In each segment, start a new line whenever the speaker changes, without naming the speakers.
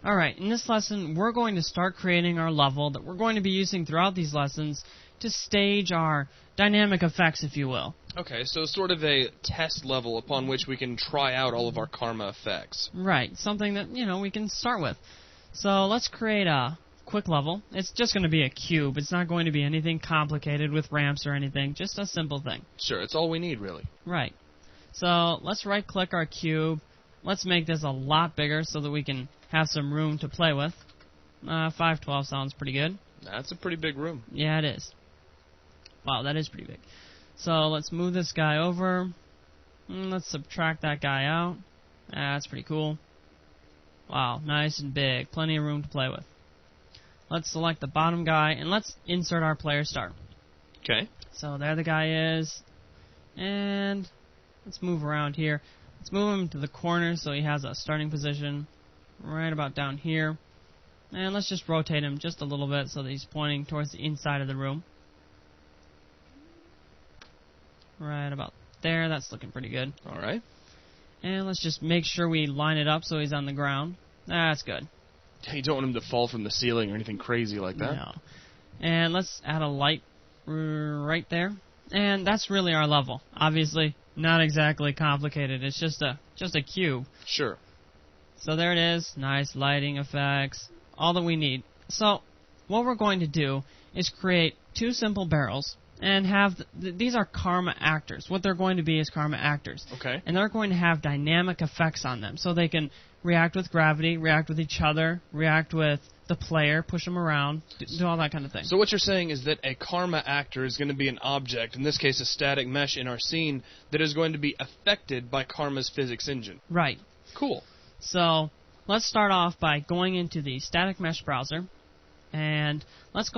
Alright, in this lesson, we're going to start creating our level that we're going to be using throughout these lessons to stage our dynamic effects, if you will.
Okay, so sort of a test level upon which we can try out all of our karma effects.
Right, something that, we can start with. So let's create a quick level. It's just going to be a cube. It's not going to be anything complicated with ramps or anything, just a simple thing.
Sure, it's all we need, really.
Right. So let's right-click our cube. Let's make this a lot bigger so that we can have some room to play with. 512 sounds pretty good.
That's a pretty big room.
Yeah, it is. Wow, that is pretty big. So let's move this guy over. Let's subtract that guy out. That's pretty cool. Wow, nice and big. Plenty of room to play with. Let's select the bottom guy, and let's insert our player start.
Okay.
So there the guy is. And let's move around here. Let's move him to the corner so he has a starting position right about down here. And let's just rotate him just a little bit so that he's pointing towards the inside of the room. Right about there. That's looking pretty good.
All right.
And let's just make sure we line it up so he's on the ground. That's good.
You don't want him to fall from the ceiling or anything crazy like that.
No. And let's add a light right there. And that's really our level. Obviously, not exactly complicated. It's just a cube.
Sure.
So there it is. Nice lighting effects. All that we need. So what we're going to do is create two simple barrels and have these are karma actors. What they're going to be is karma actors.
Okay.
And they're going to have dynamic effects on them. So they can react with gravity, react with each other, react with the player, push them around, do all that kind of thing.
So what you're saying is that a karma actor is going to be an object, in this case a static mesh in our scene, that is going to be affected by karma's physics engine.
Right.
Cool.
So let's start off by going into the static mesh browser, and let's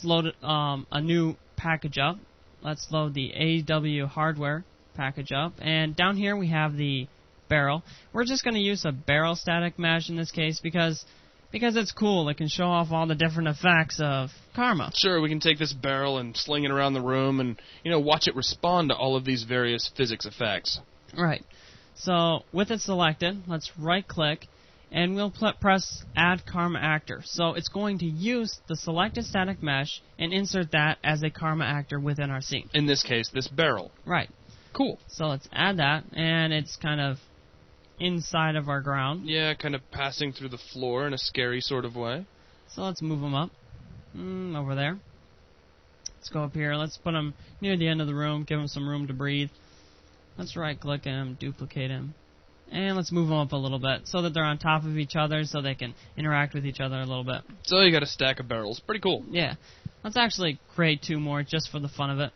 load a new package up. Let's load the AW hardware package up, and down here we have the barrel. We're just going to use a barrel static mesh in this case because it's cool. It can show off all the different effects of karma.
Sure, we can take this barrel and sling it around the room and, watch it respond to all of these various physics effects.
Right. So with it selected, let's right-click, and we'll press Add Karma Actor. So it's going to use the selected static mesh and insert that as a karma actor within our scene.
In this case, this barrel.
Right.
Cool.
So let's add that, and it's kind of inside of our ground.
Yeah, kind of passing through the floor in a scary sort of way.
So let's move him up. Over there. Let's go up here. Let's put him near the end of the room, give him some room to breathe. Let's right-click him, duplicate him. And let's move them up a little bit so that they're on top of each other so they can interact with each other a little bit.
So you got a stack of barrels. Pretty cool.
Yeah. Let's actually create two more just for the fun of it.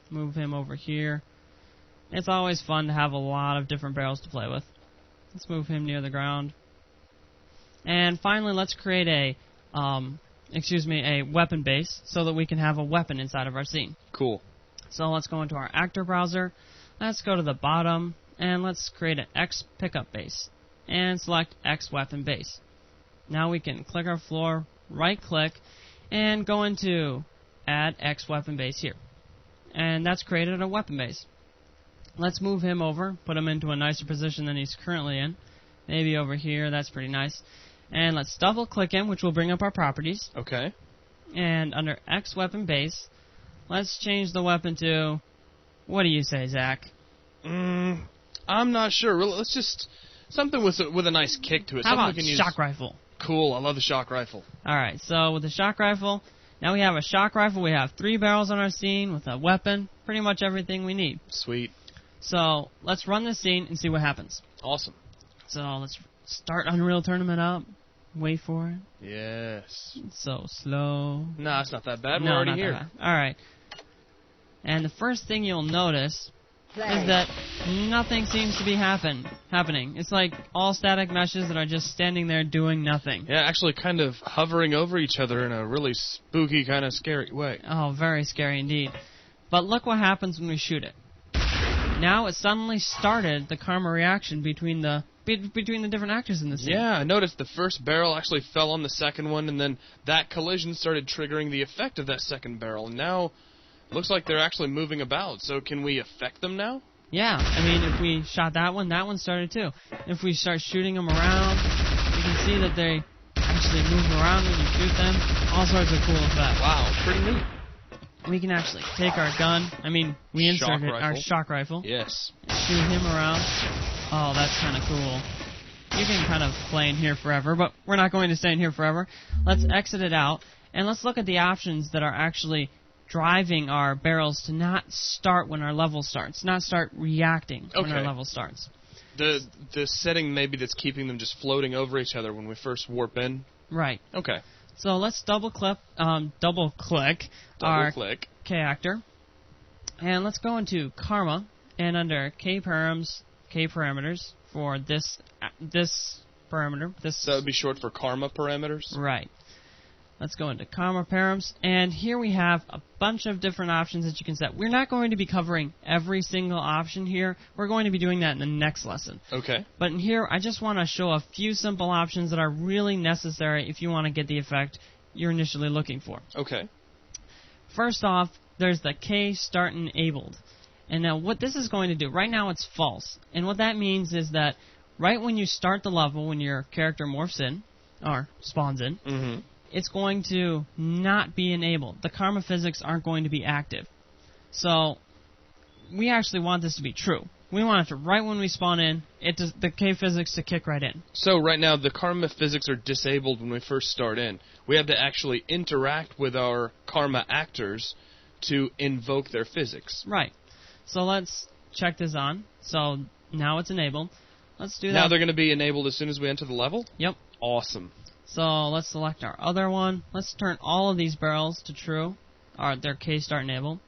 Move him over here. It's always fun to have a lot of different barrels to play with. Let's move him near the ground. And finally, let's create a weapon base so that we can have a weapon inside of our scene.
Cool.
So let's go into our actor browser. Let's go to the bottom, and let's create an X pickup base. And select X weapon base. Now we can click our floor, right-click, and go into Add X weapon base here. And that's created a weapon base. Let's move him over, put him into a nicer position than he's currently in. Maybe over here, that's pretty nice. And let's double-click him, which will bring up our properties.
Okay.
And under X weapon base, let's change the weapon to... What do you say, Zach?
I'm not sure. Let's just... Something with a nice kick to it.
How about
we can
shock rifle?
Cool, I love the shock rifle.
Alright, so with the shock rifle, now we have a shock rifle, we have 3 barrels on our scene with a weapon, pretty much everything we need.
Sweet.
So, let's run the scene and see what happens.
Awesome.
So, let's start Unreal Tournament up. Wait for it.
Yes.
It's so slow.
Nah, it's not that bad. We're
No,
already
not
here.
that bad. Alright. And the first thing you'll notice is that nothing seems to be happening. It's like all static meshes that are just standing there doing nothing.
Yeah, actually kind of hovering over each other in a really spooky, kind of scary way.
Oh, very scary indeed. But look what happens when we shoot it. Now it suddenly started the karma reaction between the different actors in the scene.
Yeah, I noticed the first barrel actually fell on the second one, and then that collision started triggering the effect of that second barrel. And now, looks like they're actually moving about. So can we affect them now?
Yeah, I mean, if we shot that one started too. If we start shooting them around, you can see that they actually move around when you shoot them. All sorts of cool effects.
Wow, pretty neat.
We can actually take our gun. I mean, we inserted our shock rifle.
Yes.
Shoot him around. Oh, that's kind of cool. You can kind of play in here forever, but we're not going to stay in here forever. Let's exit it out, and let's look at the options that are actually driving our barrels to not start when our level starts, not start reacting when our level starts.
The setting maybe that's keeping them just floating over each other when we first warp in?
Right.
Okay.
So let's double click our K-actor, and let's go into Karma, and under K-parameters for this parameter.
So that would be short for Karma parameters?
Right. Let's go into Karma params, and here we have a bunch of different options that you can set. We're not going to be covering every single option here. We're going to be doing that in the next lesson.
Okay.
But in here, I just want to show a few simple options that are really necessary if you want to get the effect you're initially looking for.
Okay.
First off, there's the K start enabled. And now what this is going to do, right now it's false. And what that means is that right when you start the level, when your character morphs in, or spawns in, it's going to not be enabled. The karma physics aren't going to be active. So we actually want this to be true. We want it to, right when we spawn in, the K physics to kick right in.
So right now the karma physics are disabled when we first start in. We have to actually interact with our karma actors to invoke their physics.
Right. So let's check this on. So now it's enabled. Let's do that.
Now they're going to be enabled as soon as we enter the level?
Yep.
Awesome.
So let's select our other one. Let's turn all of these barrels to true. They're K-start enabled.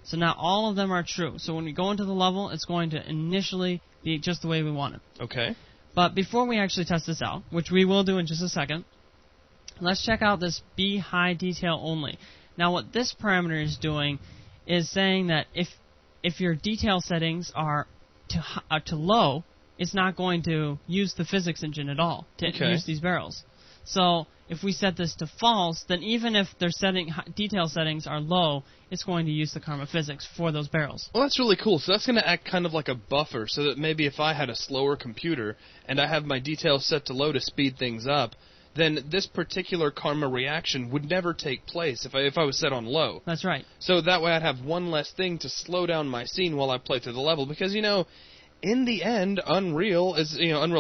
So now all of them are true. So when we go into the level, it's going to initially be just the way we want it.
Okay.
But before we actually test this out, which we will do in just a second, let's check out this Be High Detail Only. Now what this parameter is doing is saying that if your detail settings are to low, it's not going to use the physics engine at all to use these barrels. So if we set this to false, then even if their detail settings are low, it's going to use the karma physics for those barrels.
Well, that's really cool. So that's going to act kind of like a buffer, so that maybe if I had a slower computer and I have my details set to low to speed things up, then this particular karma reaction would never take place if I was set on low.
That's right.
So that way I'd have one less thing to slow down my scene while I play through the level, because, in the end, Unreal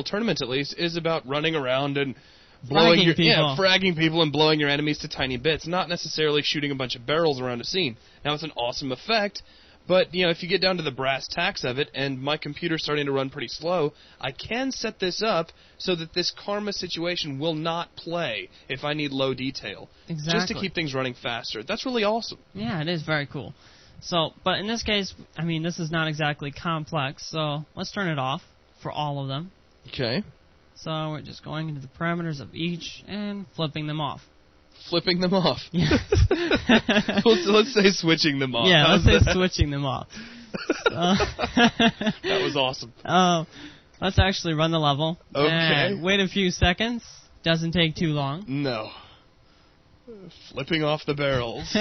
Tournament at least, is about running around and fragging people and blowing your enemies to tiny bits, not necessarily shooting a bunch of barrels around a scene. Now, it's an awesome effect, but, if you get down to the brass tacks of it, and my computer's starting to run pretty slow, I can set this up so that this karma situation will not play if I need low detail.
Exactly.
Just to keep things running faster. That's really awesome.
Yeah, it is very cool. So, but in this case, this is not exactly complex, so let's turn it off for all of them.
Okay.
So we're just going into the parameters of each and flipping them off.
Flipping them off?
Yeah.
let's say switching them off.
Yeah, let's say switching them off.
That was awesome.
Let's actually run the level.
Okay.
And wait a few seconds. Doesn't take too long.
No. Flipping off the barrels.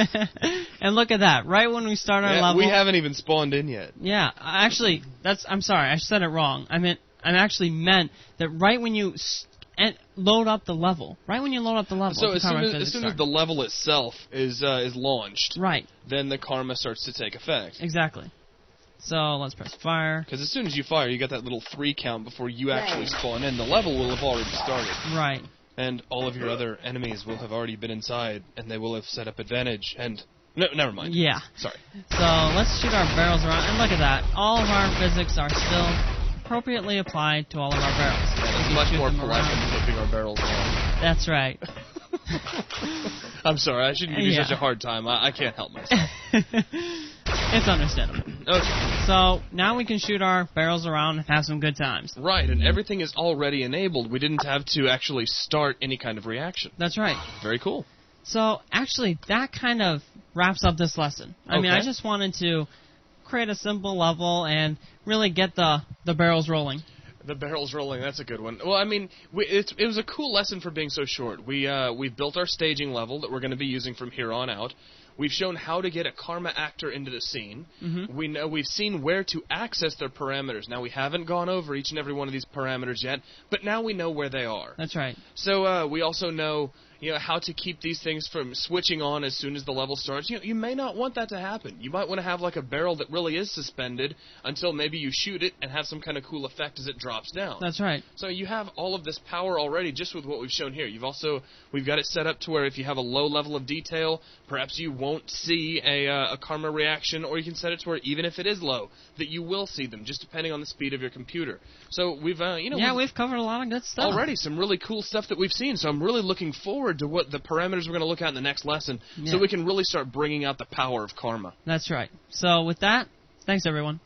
And look at that. Right when we start our level.
We haven't even spawned in yet.
Yeah, actually, I'm sorry, I said it wrong. I actually meant that right when you load up the level. Right when you load up the level.
So as soon as the level itself is launched,
right,
then the karma starts to take effect.
Exactly. So let's press fire.
Because as soon as you fire, you got that little 3 count before you actually spawn in. The level will have already started.
Right.
And all of your other enemies will have already been inside, and they will have set up advantage, and... No, never mind.
Yeah.
Sorry.
So let's shoot our barrels around, and look at that. All of our physics are still appropriately applied to all of our barrels.
It's much more polite than flipping our barrels around.
That's right.
I'm sorry, I shouldn't give you such a hard time. I can't help myself.
It's understandable.
Okay.
So now we can shoot our barrels around and have some good times.
Right, and everything is already enabled. We didn't have to actually start any kind of reaction.
That's right.
Very cool.
So actually, that kind of wraps up this lesson. I just wanted to create a simple level and really get the barrels rolling.
The barrels rolling, that's a good one. Well, it was a cool lesson for being so short. We built our staging level that we're going to be using from here on out. We've shown how to get a karma actor into the scene.
Mm-hmm.
We've seen where to access their parameters. Now, we haven't gone over each and every one of these parameters yet, but now we know where they are.
That's right.
So we also know how to keep these things from switching on as soon as the level starts. You may not want that to happen. You might want to have like a barrel that really is suspended until maybe you shoot it and have some kind of cool effect as it drops down.
That's right.
So you have all of this power already just with what we've shown here. We've got it set up to where if you have a low level of detail, perhaps you won't see a karma reaction, or you can set it to where even if it is low, that you will see them, just depending on the speed of your computer. So we've
we've covered a lot of good stuff
already. Some really cool stuff that we've seen. So I'm really looking forward to what the parameters we're going to look at in the next lesson, so we can really start bringing out the power of karma.
That's right. So with that, thanks everyone.